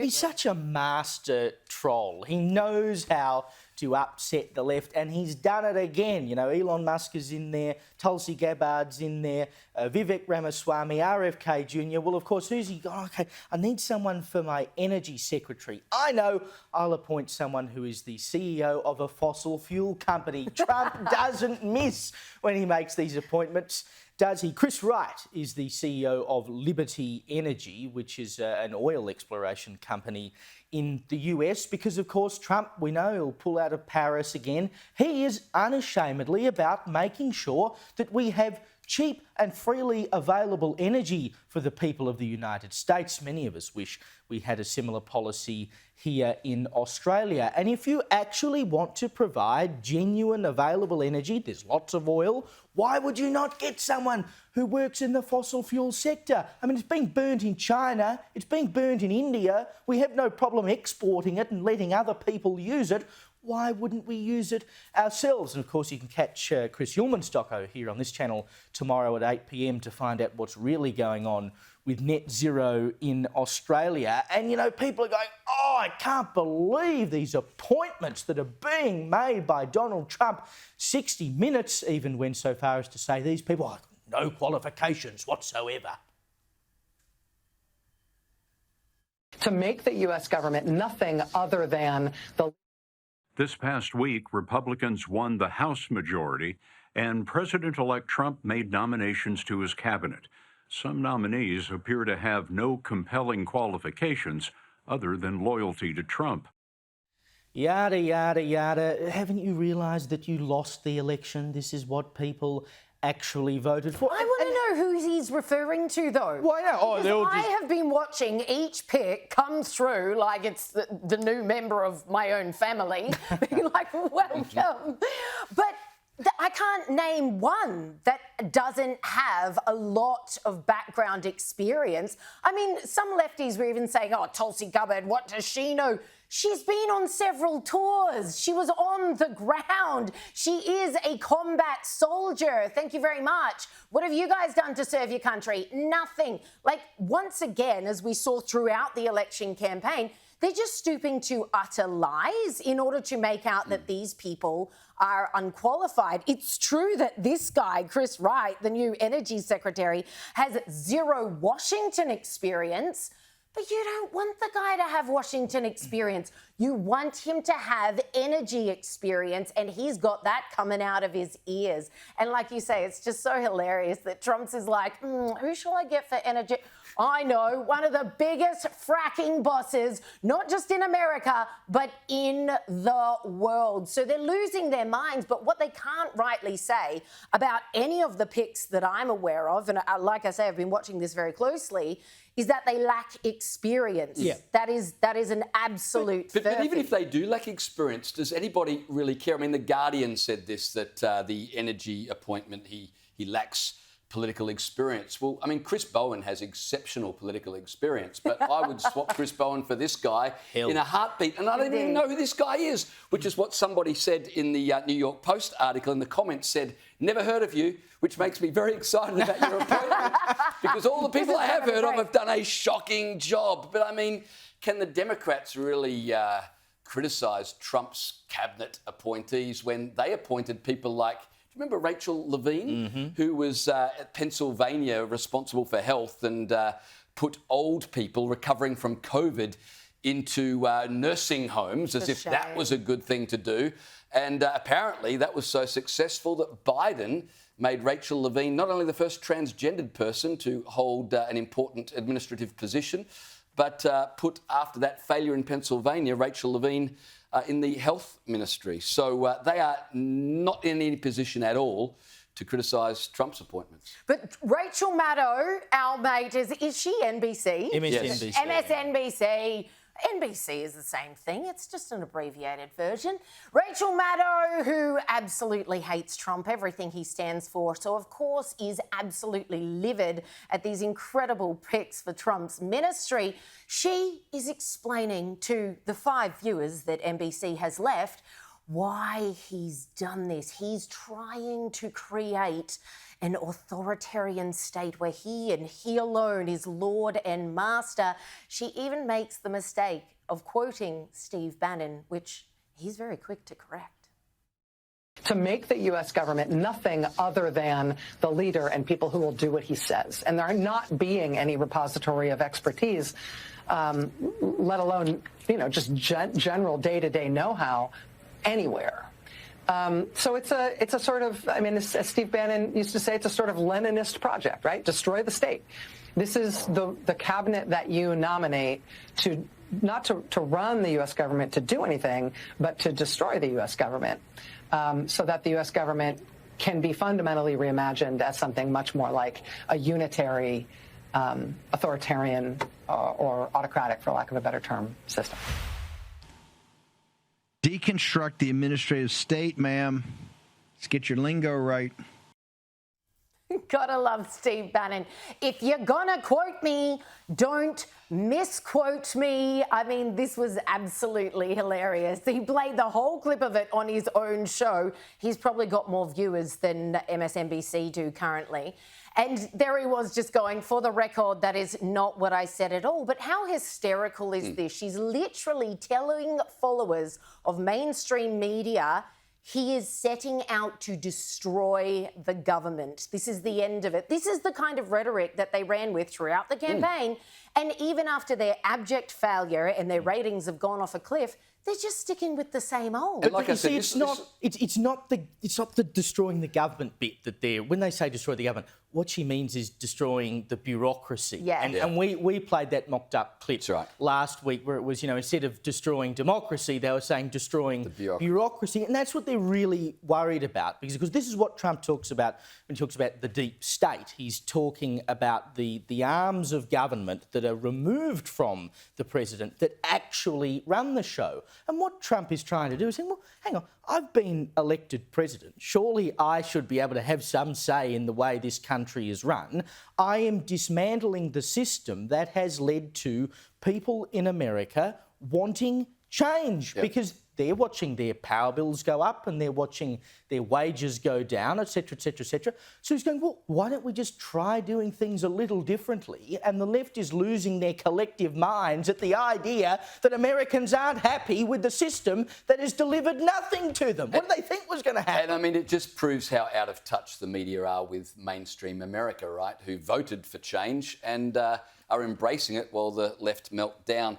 He's such a master troll. He knows how to upset the left, and he's done it again. You know, Elon Musk is in there, Tulsi Gabbard's in there, Vivek Ramaswamy, RFK Jr. Well, of course, who's he got? Oh, OK, I need someone for my energy secretary. I know, I'll appoint someone who is the CEO of a fossil fuel company. Trump doesn't miss when he makes these appointments, does he? Chris Wright is the CEO of Liberty Energy, which is an oil exploration company in the US, because, of course, Trump, we know, he'll pull out of Paris again. He is unashamedly about making sure that we have cheap and freely available energy for the people of the United States. Many of us wish we had a similar policy here in Australia. And if you actually want to provide genuine available energy, there's lots of oil, why would you not get someone who works in the fossil fuel sector? I mean, it's being burnt in China, it's being burnt in India. We have no problem exporting it and letting other people use it. Why wouldn't we use it ourselves? And of course, you can catch Chris Stocko here on this channel tomorrow at 8 p.m. to find out what's really going on with net zero in Australia. And, you know, people are going, oh, I can't believe these appointments that are being made by Donald Trump. 60 Minutes even went so far as to say these people have no qualifications whatsoever. To make the U.S. government nothing other than the... This past week, Republicans won the House majority, and President-elect Trump made nominations to his cabinet. Some nominees appear to have no compelling qualifications other than loyalty to Trump. Yada, yada, yada. Haven't you realised that you lost the election? This is what people actually voted for. I want to know who he's referring to, though. Why not? Oh, I have been watching each pick come through like it's the new member of my own family, being like, welcome. But I can't name one that doesn't have a lot of background experience. I mean, some lefties were even saying, oh, Tulsi Gabbard, what does she know? She's been on several tours. She was on the ground. She is a combat soldier. Thank you very much. What have you guys done to serve your country? Nothing. Like, once again, as we saw throughout the election campaign, they're just stooping to utter lies in order to make out that these people are unqualified. It's true that this guy, Chris Wright, the new energy secretary, has zero Washington experience. But you don't want the guy to have Washington experience. You want him to have energy experience, and he's got that coming out of his ears. And like you say, it's just so hilarious that Trump's is like, who shall I get for energy? I know, one of the biggest fracking bosses, not just in America, but in the world. So they're losing their minds. But what they can't rightly say about any of the picks that I'm aware of, and like I say, I've been watching this very closely, is that they lack experience. Yeah. That is an absolute but even if they do lack experience, does anybody really care? I mean, The Guardian said this, that the energy appointment, he lacks political experience. Well, I mean, Chris Bowen has exceptional political experience, but I would swap Chris Bowen for this guy in a heartbeat. And I don't even know who this guy is, which is what somebody said in the New York Post article in the comments, said, never heard of you, which makes me very excited about your appointment, because all the people I have heard of have done a shocking job. But I mean, can the Democrats really criticise Trump's cabinet appointees when they appointed people like, do you remember Rachel Levine, who was at Pennsylvania responsible for health and put old people recovering from COVID into nursing homes as if that was a good thing to do. And apparently that was so successful that Biden made Rachel Levine not only the first transgendered person to hold an important administrative position, but put, after that failure in Pennsylvania, Rachel Levine in the health ministry. So they are not in any position at all to criticise Trump's appointments. But Rachel Maddow, our mate, is she NBC? MSNBC. MSNBC. NBC is the same thing. It's just an abbreviated version. Rachel Maddow, who absolutely hates Trump, everything he stands for, so of course is absolutely livid at these incredible picks for Trump's ministry. She is explaining to the 5 viewers that NBC has left why he's done this. He's trying to create an authoritarian state where he and he alone is Lord and Master. She even makes the mistake of quoting Steve Bannon, which he's very quick to correct. To make the U.S. government nothing other than the leader and people who will do what he says. And there not being any repository of expertise, let alone, just general day-to-day know-how anywhere. So it's a sort of, as Steve Bannon used to say, it's a sort of Leninist project, right? Destroy the state. This is the cabinet that you nominate to not to run the U.S. government to do anything, but to destroy the U.S. government. So that the U.S. government can be fundamentally reimagined as something much more like a unitary, authoritarian, or autocratic, for lack of a better term, system. Deconstruct the administrative state, ma'am. Let's get your lingo right. Gotta love Steve Bannon. If you're gonna quote me, don't misquote me. I mean, this was absolutely hilarious. He played the whole clip of it on his own show. He's probably got more viewers than MSNBC do currently. And there he was just going, for the record, that is not what I said at all. But how hysterical is this? She's literally telling followers of mainstream media he is setting out to destroy the government. This is the end of it. This is the kind of rhetoric that they ran with throughout the campaign. And even after their abject failure and their ratings have gone off a cliff, they're just sticking with the same old. And like I said, it's not the destroying the government bit that they're, when they say destroy the government, what she means is destroying the bureaucracy. Yeah. And we played that mocked up clip last week where it was, instead of destroying democracy, they were saying destroying the bureaucracy. And that's what they're really worried about, because this is what Trump talks about when he talks about the deep state. He's talking about the arms of government that are removed from the president that actually run the show. And what Trump is trying to do is saying, well, hang on, I've been elected president. Surely I should be able to have some say in the way this country is run. I am dismantling the system that has led to people in America wanting change because they're watching their power bills go up and they're watching their wages go down, et cetera, et cetera, et cetera. So he's going, well, why don't we just try doing things a little differently? And the left is losing their collective minds at the idea that Americans aren't happy with the system that has delivered nothing to them. What did they think was going to happen? And it just proves how out of touch the media are with mainstream America, right? Who voted for change and are embracing it while the left melt down.